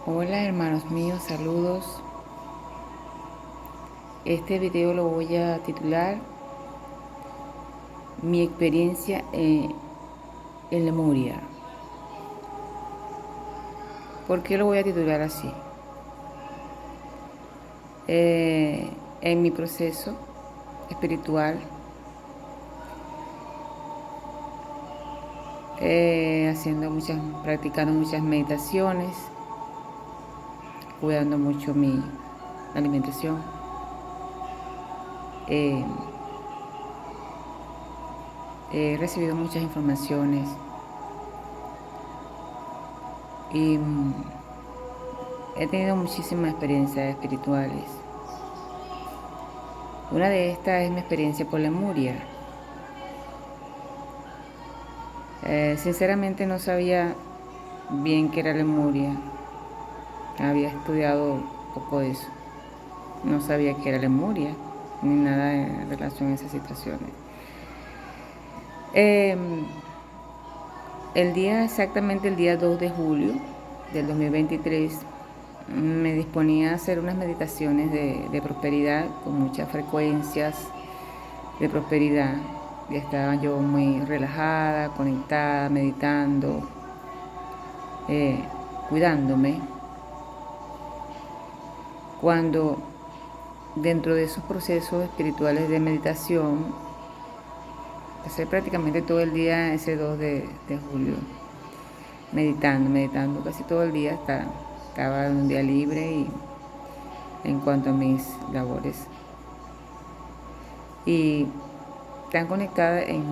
Hola hermanos míos, saludos. Este video lo voy a titular Mi experiencia en Lemuria. ¿Por qué lo voy a titular así? En mi proceso espiritual, practicando muchas meditaciones, cuidando mucho mi alimentación. Eh, He recibido muchas informaciones y he tenido muchísimas experiencias espirituales. Una de estas es mi experiencia por Lemuria. Sinceramente no sabía bien qué era Lemuria. Había estudiado poco de eso. No sabía qué era Lemuria, ni nada en relación a esas situaciones. Eh, exactamente el día 2 de julio del 2023, me disponía a hacer unas meditaciones de prosperidad con muchas frecuencias de prosperidad. Ya estaba yo muy relajada, conectada, meditando, cuidándome. Cuando dentro de esos procesos espirituales de meditación, pasé prácticamente todo el día ese 2 de julio, meditando casi todo el día, estaba en un día libre y en cuanto a mis labores. Y tan conectada en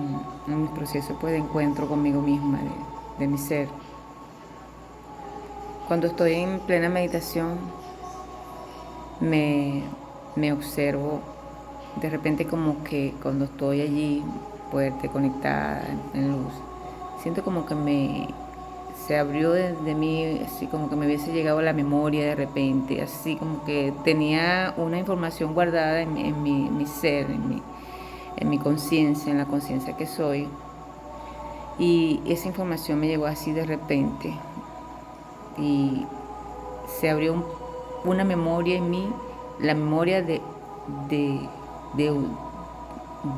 mis procesos pues, de encuentro conmigo misma, de mi ser. Cuando estoy en plena meditación, me observo de repente como que cuando estoy allí, fuerte, conectada, en luz, siento como que se abrió de mí, así como que me hubiese llegado a la memoria de repente, así como que tenía una información guardada en mi ser, en mi conciencia, en la conciencia que soy. Y esa información me llegó así de repente y se abrió una memoria en mí, la memoria de, de,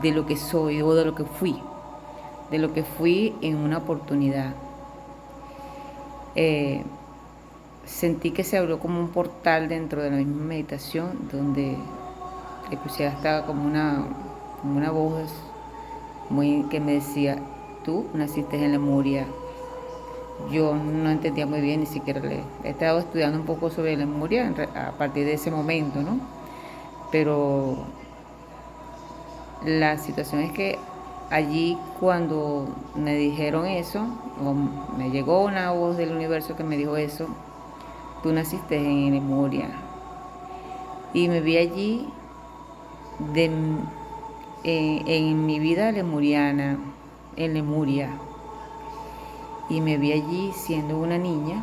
de lo que soy o de lo que fui en una oportunidad. Sentí que se abrió como un portal dentro de la misma meditación, donde escuché hasta como una voz que me decía, tú naciste en Lemuria. Yo no entendía muy bien, ni siquiera he estado estudiando un poco sobre Lemuria a partir de ese momento, ¿no? Pero la situación es que allí cuando me dijeron eso, o me llegó una voz del universo que me dijo eso, tú naciste en Lemuria. Y me vi allí de, en mi vida lemuriana, en Lemuria. Y me vi allí siendo una niña.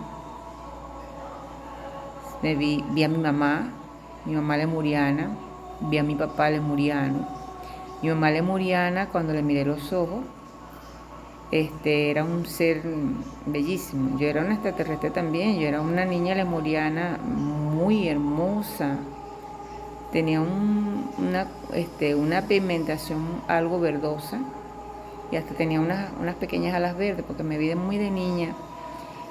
Vi a mi mamá lemuriana, vi a mi papá lemuriano. Mi mamá lemuriana, cuando le miré los ojos, era un ser bellísimo. Yo era una extraterrestre también, yo era una niña lemuriana muy hermosa. Tenía una pigmentación algo verdosa y hasta tenía unas pequeñas alas verdes porque me vi muy de niña.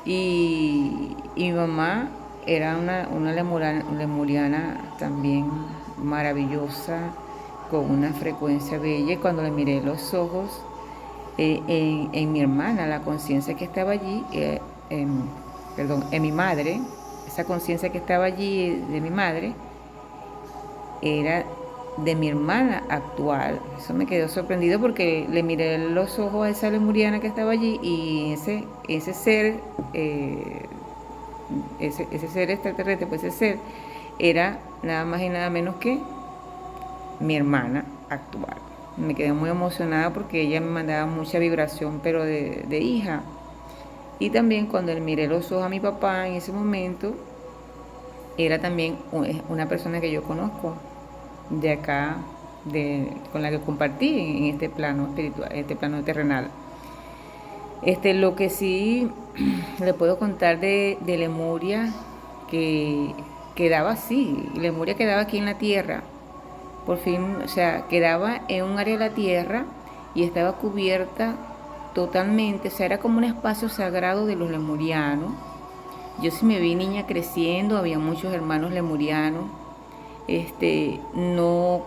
Y mi mamá era una lemuriana también maravillosa, con una frecuencia bella. Y cuando le miré los ojos, en mi hermana, la conciencia que estaba allí, en mi madre, esa conciencia que estaba allí de mi madre, era de mi hermana actual. Eso me quedó sorprendido porque le miré los ojos a esa lemuriana que estaba allí y ese ser, ese ser extraterrestre, pues ese ser era nada más y nada menos que mi hermana actual. Me quedé muy emocionada porque ella me mandaba mucha vibración, pero de hija. Y también cuando le miré los ojos a mi papá en ese momento, era también una persona que yo conozco de acá, con la que compartí en este plano espiritual, en este plano terrenal. Lo que sí le puedo contar de Lemuria que quedaba así, Lemuria quedaba aquí en la tierra, por fin, o sea, quedaba en un área de la tierra y estaba cubierta totalmente, o sea, era como un espacio sagrado de los lemurianos. Yo sí me vi niña creciendo, había muchos hermanos lemurianos, no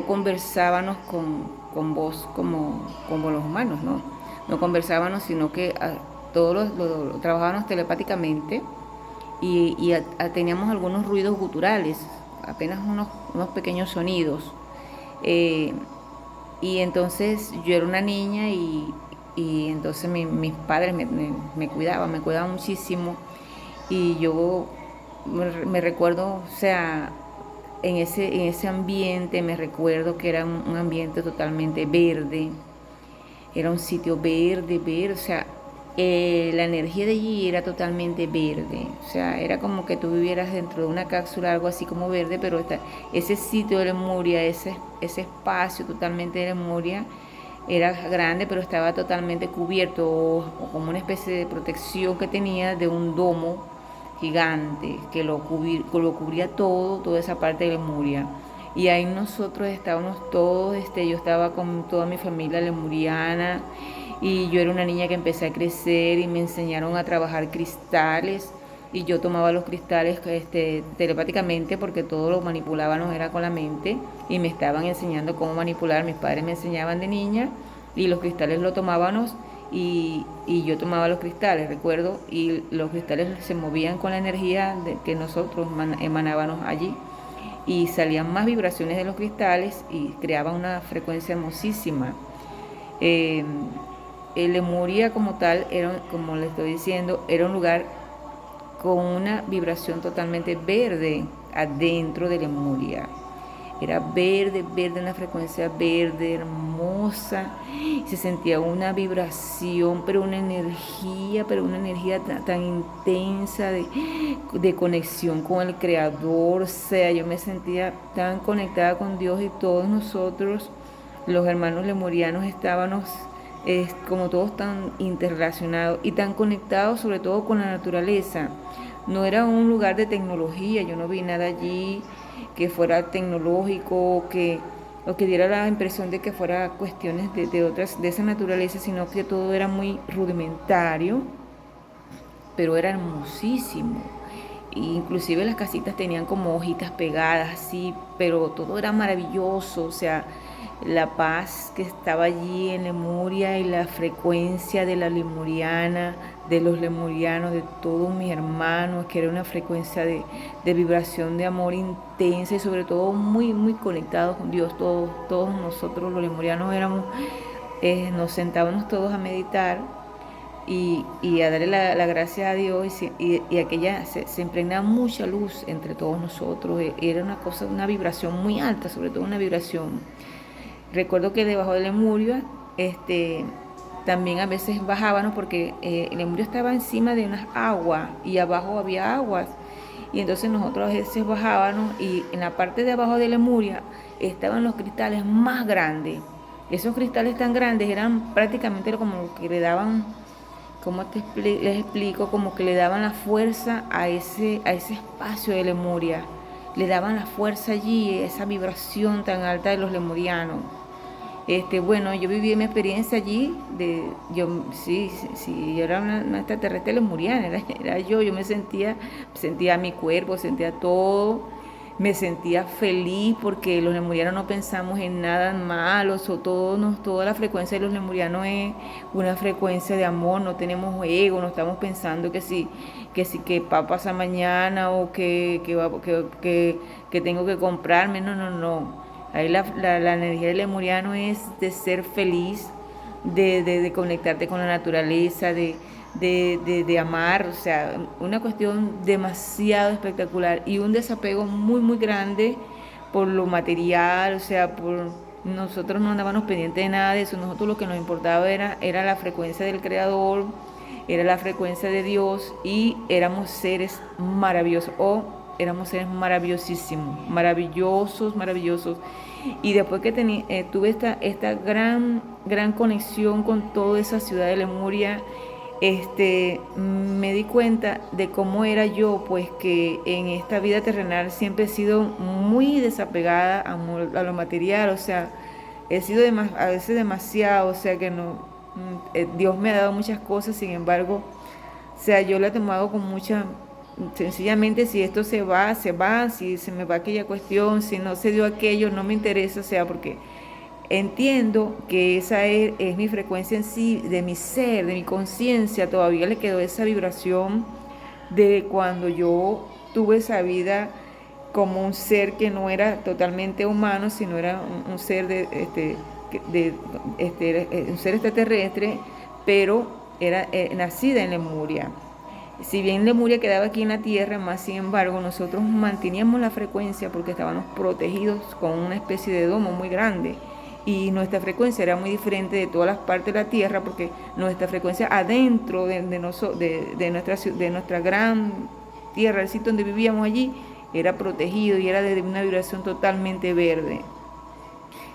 conversábamos con voz como los humanos, ¿no? No conversábamos, sino que todos lo trabajábamos telepáticamente y teníamos algunos ruidos guturales, apenas unos pequeños sonidos. Eh, y entonces yo era una niña y entonces mis padres me cuidaban muchísimo. Y yo me recuerdo, o sea, en ese ambiente me recuerdo que era un ambiente totalmente verde, era un sitio verde, verde, o sea, la energía de allí era totalmente verde, o sea, era como que tú vivieras dentro de una cápsula, algo así como verde, pero ese sitio de Lemuria, ese espacio totalmente de Lemuria, era grande, pero estaba totalmente cubierto, o como una especie de protección que tenía de un domo gigante que lo cubría todo, toda esa parte de Lemuria. Y ahí nosotros estábamos todos, yo estaba con toda mi familia lemuriana y yo era una niña que empecé a crecer y me enseñaron a trabajar cristales y yo tomaba los cristales telepáticamente porque todo lo manipulábamos era con la mente y me estaban enseñando cómo manipular, mis padres me enseñaban de niña y los cristales lo tomábamos y yo tomaba los cristales, recuerdo, y los cristales se movían con la energía que nosotros emanábamos allí y salían más vibraciones de los cristales y creaban una frecuencia hermosísima. Eh, Lemuria como tal, como le estoy diciendo, era un lugar con una vibración totalmente verde adentro de Lemuria. Era verde, verde, una frecuencia verde, hermosa. Se sentía una vibración, pero una energía tan intensa de conexión con el Creador. O sea, yo me sentía tan conectada con Dios y todos nosotros, los hermanos lemurianos, estábamos como todos tan interrelacionados y tan conectados sobre todo con la naturaleza. No era un lugar de tecnología, yo no vi nada allí que fuera tecnológico o que diera la impresión de que fuera cuestiones de esa naturaleza, sino que todo era muy rudimentario, pero era hermosísimo. Inclusive las casitas tenían como hojitas pegadas así, pero todo era maravilloso, o sea, la paz que estaba allí en Lemuria y la frecuencia de la lemuriana, de los lemurianos, de todos mis hermanos, que era una frecuencia de vibración de amor intensa y sobre todo muy, muy conectados con Dios. Todos nosotros los lemurianos nos sentábamos todos a meditar y a darle la gracia a Dios y aquella se impregna mucha luz entre todos nosotros. Era una cosa, una vibración muy alta, sobre todo una vibración. Recuerdo que debajo de Lemuria, también a veces bajábamos porque Lemuria estaba encima de unas aguas y abajo había aguas. Y entonces nosotros a veces bajábamos y en la parte de abajo de Lemuria estaban los cristales más grandes. Esos cristales tan grandes eran prácticamente como que le daban, ¿cómo les explico? Como que le daban la fuerza a ese espacio de Lemuria. Le daban la fuerza allí, esa vibración tan alta de los lemurianos. Bueno, yo viví mi experiencia allí, yo era una extraterrestre lemuriana, era yo me sentía mi cuerpo, sentía todo, me sentía feliz porque los lemurianos no pensamos en nada malo, toda la frecuencia de los lemurianos es una frecuencia de amor, no tenemos ego, no estamos pensando que va a pasar mañana o que tengo que comprarme, no. Ahí la energía del lemuriano es de ser feliz, de conectarte con la naturaleza, de amar, o sea, una cuestión demasiado espectacular y un desapego muy, muy grande por lo material, o sea, nosotros no andábamos pendientes de nada de eso, nosotros lo que nos importaba era la frecuencia del Creador, era la frecuencia de Dios y éramos seres maravillosos, éramos seres maravillosísimos, maravillosos. Y después que tuve esta gran conexión con toda esa ciudad de Lemuria, me di cuenta de cómo era yo, pues que en esta vida terrenal siempre he sido muy desapegada a lo material, o sea, he sido a veces demasiado, o sea que no, Dios me ha dado muchas cosas, sin embargo, o sea, yo la he tomado con mucha, sencillamente si esto se va, si se me va aquella cuestión, si no se dio aquello, no me interesa, o sea, porque entiendo que esa es mi frecuencia en sí, de mi ser, de mi conciencia, todavía le quedó esa vibración de cuando yo tuve esa vida como un ser que no era totalmente humano, sino era un ser un ser extraterrestre, pero era nacida en Lemuria. Si bien Lemuria quedaba aquí en la Tierra, más sin embargo nosotros manteníamos la frecuencia porque estábamos protegidos con una especie de domo muy grande y nuestra frecuencia era muy diferente de todas las partes de la Tierra porque nuestra frecuencia adentro de nuestra gran Tierra, el sitio donde vivíamos allí, era protegido y era de una vibración totalmente verde.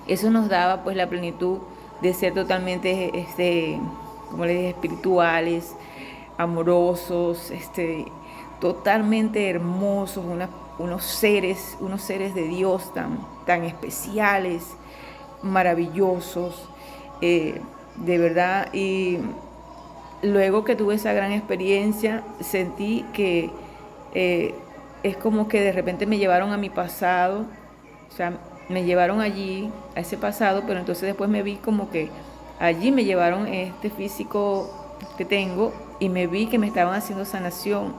Eso nos daba pues la plenitud de ser totalmente, como les dije, espirituales, amorosos, totalmente hermosos, unos seres de Dios tan especiales, maravillosos, de verdad. Y luego que tuve esa gran experiencia, sentí que es como que de repente me llevaron a mi pasado, o sea, me llevaron allí, a ese pasado, pero entonces después me vi como que allí me llevaron este físico que tengo y me vi que me estaban haciendo sanación.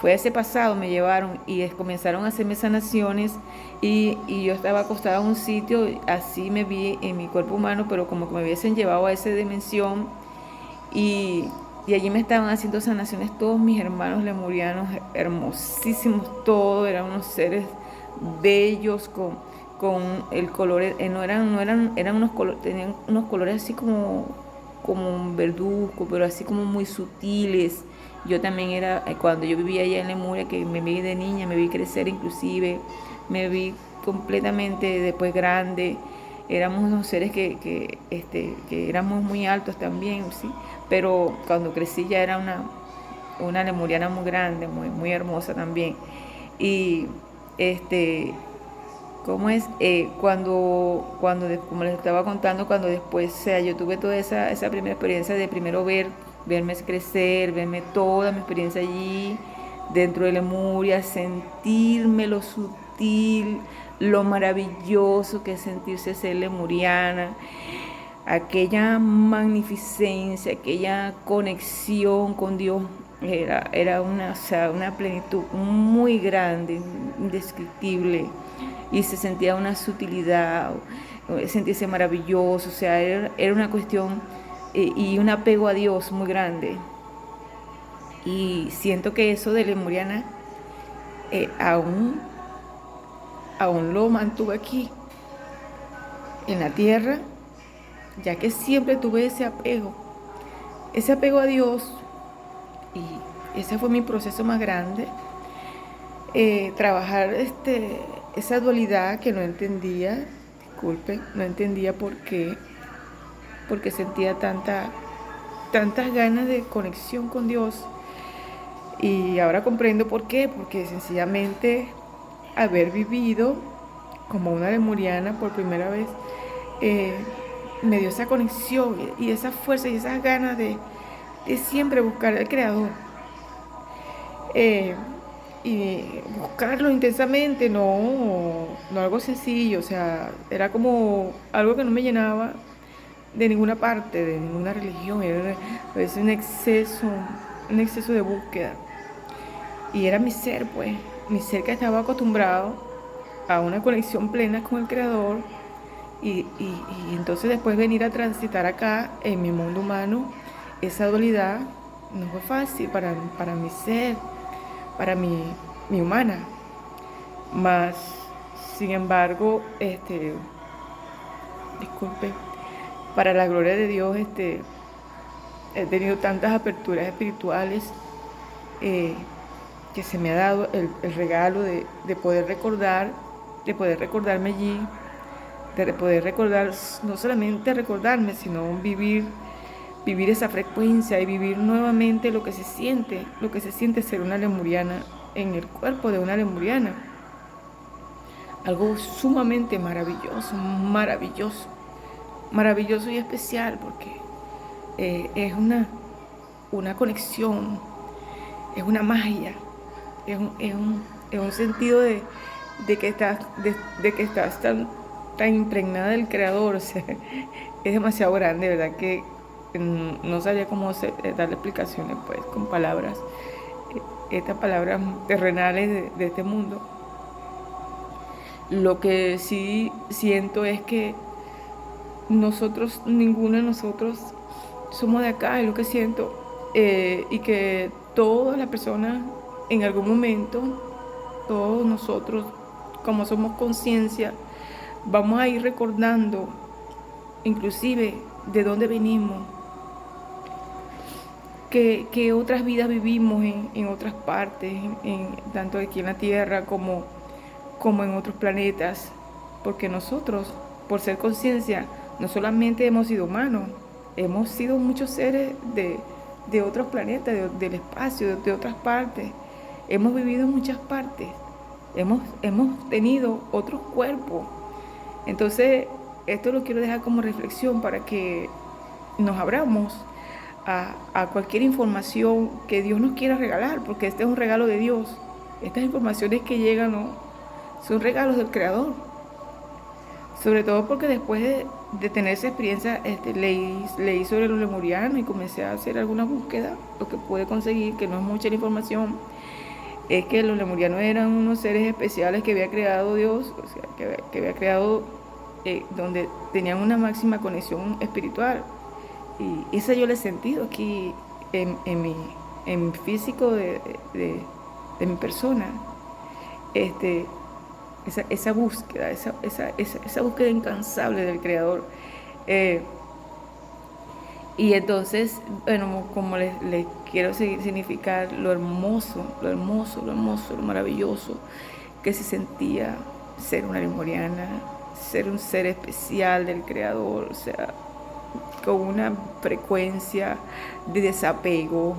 Fue ese pasado, me llevaron y comenzaron a hacerme sanaciones y yo estaba acostada en un sitio, así me vi en mi cuerpo humano, pero como que me hubiesen llevado a esa dimensión y allí me estaban haciendo sanaciones todos mis hermanos lemurianos, hermosísimos todos, eran unos seres bellos con el color, eran unos colores, tenían unos colores así como un verduzco, pero así como muy sutiles. Yo también era, cuando yo vivía allá en Lemuria, que me vi de niña, me vi crecer inclusive, me vi completamente después grande. Éramos unos seres que éramos muy altos también, ¿sí? Pero cuando crecí ya era una lemuriana muy grande, muy hermosa también. Y este, ¿cómo es? Como les estaba contando, cuando después, o sea, yo tuve toda esa primera experiencia de primero verme crecer, verme toda mi experiencia allí, dentro de Lemuria, sentirme lo sutil, lo maravilloso que es sentirse ser lemuriana, aquella magnificencia, aquella conexión con Dios, era una, o sea, una plenitud muy grande, indescriptible, y se sentía una sutilidad, sentirse maravilloso, o sea, era una cuestión y un apego a Dios muy grande. Y siento que eso de Lemuriana eh, aún, aún lo mantuve aquí, en la tierra, ya que siempre tuve ese apego a Dios, y ese fue mi proceso más grande, trabajar esa dualidad que no entendía, disculpe, no entendía porque sentía tantas ganas de conexión con Dios, y ahora comprendo por qué, porque sencillamente haber vivido como una lemuriana por primera vez, eh, me dio esa conexión y esa fuerza y esas ganas de siempre buscar al Creador. Eh, y buscarlo intensamente, no algo sencillo, o sea, era como algo que no me llenaba de ninguna parte, de ninguna religión, era a veces un exceso de búsqueda. Y era mi ser, pues, mi ser que estaba acostumbrado a una conexión plena con el Creador y entonces después venir a transitar acá en mi mundo humano, esa dualidad no fue fácil para mi ser, para mi humana. Más, sin embargo, disculpe, para la gloria de Dios, he tenido tantas aperturas espirituales eh, que se me ha dado el regalo de poder recordar, de poder recordarme allí, de poder recordar, no solamente recordarme, sino vivir vivir esa frecuencia y vivir nuevamente lo que se siente ser una lemuriana en el cuerpo de una lemuriana. Algo sumamente maravilloso, maravilloso y especial, porque es una conexión, es una magia, es un sentido de que estás tan impregnada del Creador. O sea, es demasiado grande, ¿verdad? Que no sabía cómo darle explicaciones pues con palabras, estas palabras terrenales de este mundo. Lo que sí siento es que nosotros, ninguno de nosotros somos de acá, es lo que siento, y que todas las personas en algún momento, todos nosotros, como somos conciencia, vamos a ir recordando inclusive de dónde venimos, que otras vidas vivimos en otras partes, tanto aquí en la Tierra como en otros planetas, porque nosotros, por ser conciencia, no solamente hemos sido humanos, hemos sido muchos seres de otros planetas, del espacio, de otras partes, hemos vivido en muchas partes, hemos tenido otros cuerpos. Entonces, esto lo quiero dejar como reflexión para que nos abramos a cualquier información que Dios nos quiera regalar, porque este es un regalo de Dios. Estas informaciones que llegan, ¿no?, son regalos del Creador. Sobre todo porque después de tener esa experiencia, leí sobre los lemurianos y comencé a hacer alguna búsqueda. Lo que pude conseguir, que no es mucha la información, es que los lemurianos eran unos seres especiales que había creado Dios, o sea, que había creado, donde tenían una máxima conexión espiritual. Y esa yo la he sentido aquí en mi físico de mi persona. Esa búsqueda, esa búsqueda incansable del Creador. Y entonces, bueno, como les quiero seguir significar lo hermoso, lo maravilloso que se sentía ser una lemuriana, ser un ser especial del Creador, o sea, con una frecuencia de desapego,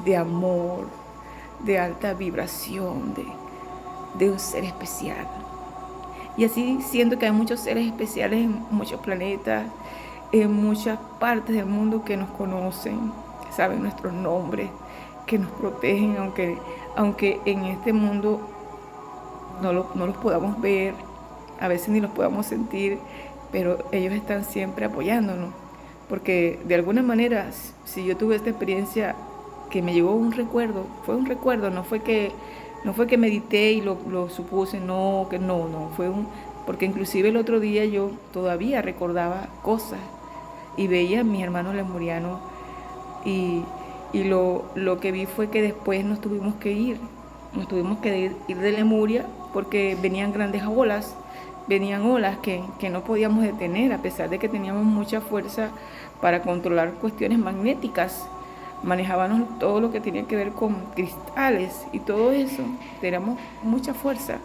de amor, de alta vibración, de un ser especial. Y así siento que hay muchos seres especiales en muchos planetas, en muchas partes del mundo que nos conocen, que saben nuestros nombres, que nos protegen, aunque en este mundo no los podamos ver, a veces ni los podamos sentir, pero ellos están siempre apoyándonos. Porque de alguna manera, si yo tuve esta experiencia que me llegó un recuerdo, fue un recuerdo, no fue que medité y lo supuse, no, porque inclusive el otro día yo todavía recordaba cosas y veía a mis hermanos lemurianos y lo que vi fue que después nos tuvimos que ir de Lemuria porque venían grandes olas, venían olas que no podíamos detener a pesar de que teníamos mucha fuerza para controlar cuestiones magnéticas. Manejábamos todo lo que tenía que ver con cristales y todo eso, teníamos mucha fuerza,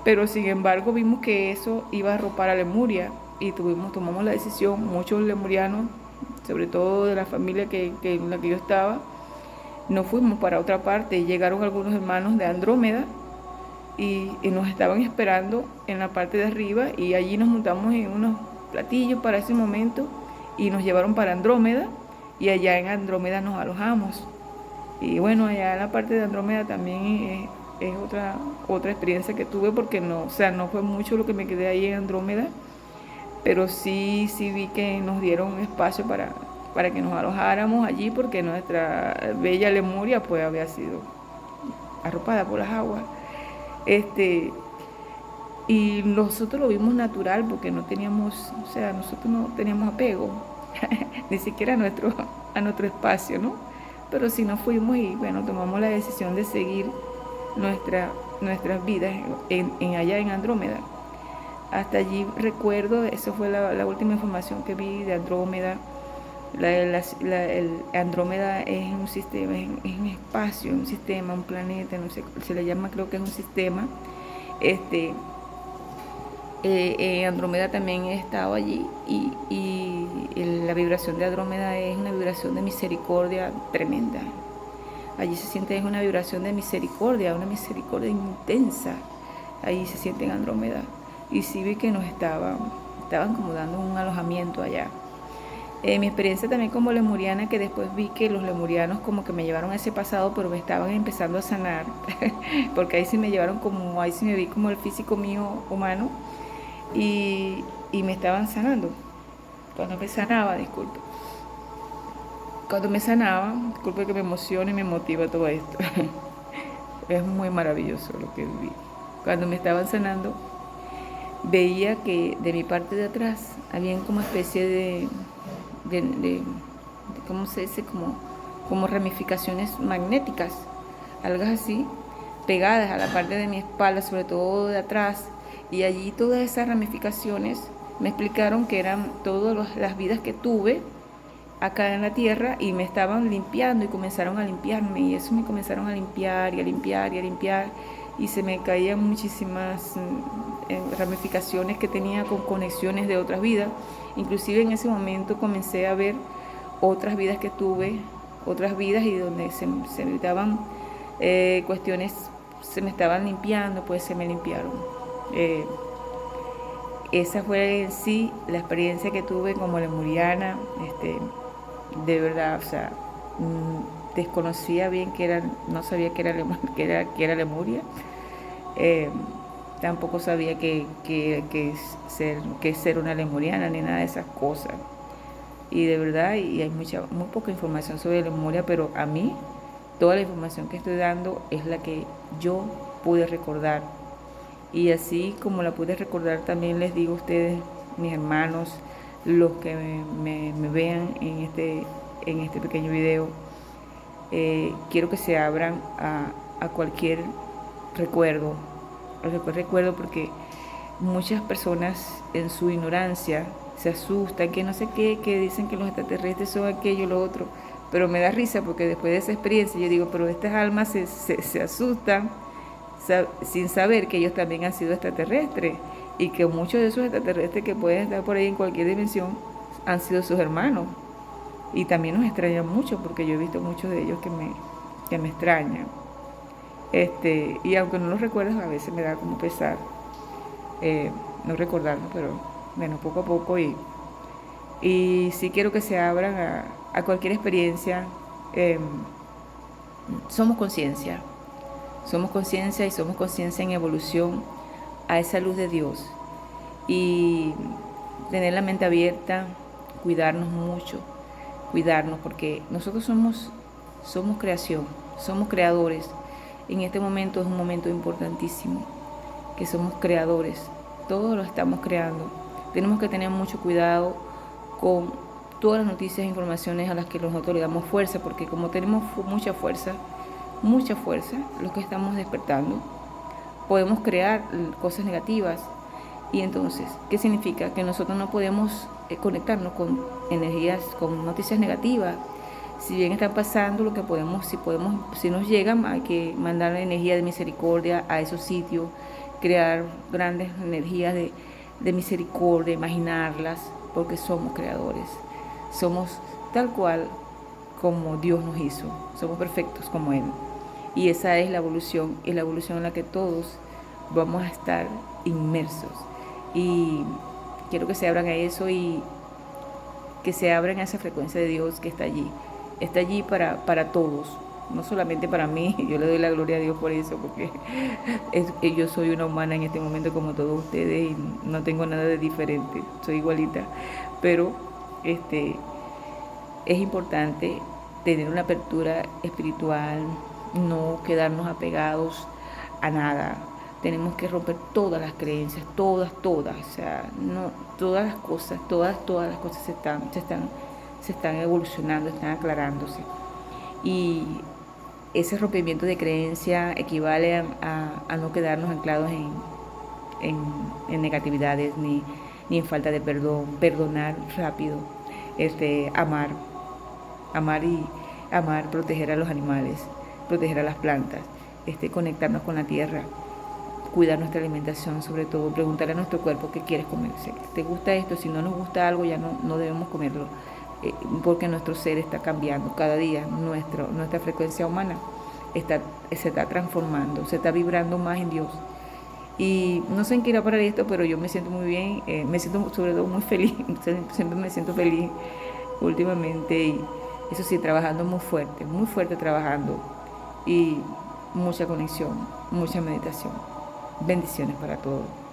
pero sin embargo vimos que eso iba a arropar a Lemuria y tomamos la decisión, muchos lemurianos, sobre todo de la familia en la que yo estaba, nos fuimos para otra parte y llegaron algunos hermanos de Andrómeda y nos estaban esperando en la parte de arriba y allí nos montamos en unos platillos para ese momento y nos llevaron para Andrómeda y allá en Andrómeda nos alojamos. Y bueno, allá en la parte de Andrómeda también es otra experiencia que tuve porque no fue mucho lo que me quedé ahí en Andrómeda, pero sí vi que nos dieron un espacio para que nos alojáramos allí porque nuestra bella Lemuria pues había sido arropada por las aguas. Y nosotros lo vimos natural porque nosotros no teníamos apego, ni siquiera a nuestro espacio, ¿no? Pero sí nos fuimos y bueno, tomamos la decisión de seguir nuestras vidas allá en Andrómeda. Hasta allí recuerdo, eso fue la última información que vi de Andrómeda. El Andrómeda es un sistema, es un espacio, un sistema, un planeta, no sé, se le llama, creo que es un sistema, Andrómeda también he estado allí y la vibración de Andrómeda es una vibración de misericordia tremenda. Allí se siente, es una vibración de misericordia, una misericordia intensa. Allí se siente en Andrómeda. Y sí vi que nos estaban como dando un alojamiento allá. Mi experiencia también como lemuriana, que después vi que los lemurianos como que me llevaron a ese pasado, pero me estaban empezando a sanar, porque ahí sí me llevaron como, ahí sí me vi como el físico mío humano, y me estaban sanando. Cuando me sanaba, disculpe. Cuando me sanaba, disculpe que me emocione y me motiva todo esto. Es muy maravilloso lo que viví. Cuando me estaban sanando, veía que de mi parte de atrás habían como especie de ¿cómo se dice? Como ramificaciones magnéticas, algo así, pegadas a la parte de mi espalda, sobre todo de atrás. Y allí todas esas ramificaciones me explicaron que eran todas las vidas que tuve acá en la tierra y me estaban limpiando y comenzaron a limpiarme y eso me comenzaron a limpiar y a limpiar y a limpiar y se me caían muchísimas ramificaciones que tenía con conexiones de otras vidas. Inclusive en ese momento comencé a ver otras vidas que tuve, otras vidas y donde se me daban cuestiones, se me estaban limpiando, pues se me limpiaron. Esa fue en sí la experiencia que tuve como lemuriana, de verdad, o sea, desconocía bien que era, no sabía que era Lemuria, tampoco sabía que ser una lemuriana ni nada de esas cosas. Y de verdad, y hay muy poca información sobre Lemuria, pero a mí toda la información que estoy dando es la que yo pude recordar. Y así como la pude recordar, también les digo a ustedes, mis hermanos, los que me vean en este pequeño video, quiero que se abran a cualquier recuerdo, porque muchas personas en su ignorancia se asustan, que no sé qué, que dicen que los extraterrestres son aquello, lo otro, pero me da risa porque después de esa experiencia yo digo, pero estas almas se asustan sin saber que ellos también han sido extraterrestres y que muchos de esos extraterrestres que pueden estar por ahí en cualquier dimensión han sido sus hermanos. Y también nos extrañan mucho porque yo he visto muchos de ellos que me extrañan. Y aunque no los recuerdo, a veces me da como pesar no recordarlo, pero bueno, poco a poco y sí quiero que se abran a cualquier experiencia. Somos conciencia y somos conciencia en evolución a esa luz de Dios y tener la mente abierta, cuidarnos mucho, cuidarnos porque nosotros somos creación, somos creadores. En este momento es un momento importantísimo, que somos creadores, todos lo estamos creando. Tenemos que tener mucho cuidado con todas las noticias e informaciones a las que nosotros le damos fuerza, porque como tenemos mucha fuerza, los que estamos despertando, podemos crear cosas negativas. Y entonces, ¿qué significa? Que nosotros no podemos conectarnos con energías, con noticias negativas. Si bien están pasando, lo que podemos, si nos llegan, hay que mandar energía de misericordia a esos sitios, crear grandes energías de misericordia, imaginarlas, porque somos creadores. Somos tal cual como Dios nos hizo, somos perfectos como Él. Y esa es la evolución en la que todos vamos a estar inmersos. Y quiero que se abran a eso y que se abran a esa frecuencia de Dios que está allí. Está allí para todos, no solamente para mí. Yo le doy la gloria a Dios por eso, porque yo soy una humana en este momento como todos ustedes y no tengo nada de diferente, soy igualita. Pero es importante tener una apertura espiritual, no quedarnos apegados a nada. Tenemos que romper todas las creencias, todas, o sea, no, todas las cosas se están evolucionando, están aclarándose. Y ese rompimiento de creencia equivale a no quedarnos anclados en negatividades ni en falta de perdón, perdonar rápido, amar, proteger a los animales, proteger a las plantas, conectarnos con la tierra, cuidar nuestra alimentación, sobre todo preguntar a nuestro cuerpo qué quieres comer. Si te gusta esto, si no nos gusta algo ya no debemos comerlo, porque nuestro ser está cambiando cada día, nuestra frecuencia humana se está transformando, se está vibrando más en Dios. Y no sé en qué irá a parar esto, pero yo me siento muy bien, me siento sobre todo muy feliz, siempre me siento feliz últimamente, y eso sí, trabajando muy fuerte trabajando, y mucha conexión, mucha meditación. Bendiciones para todos.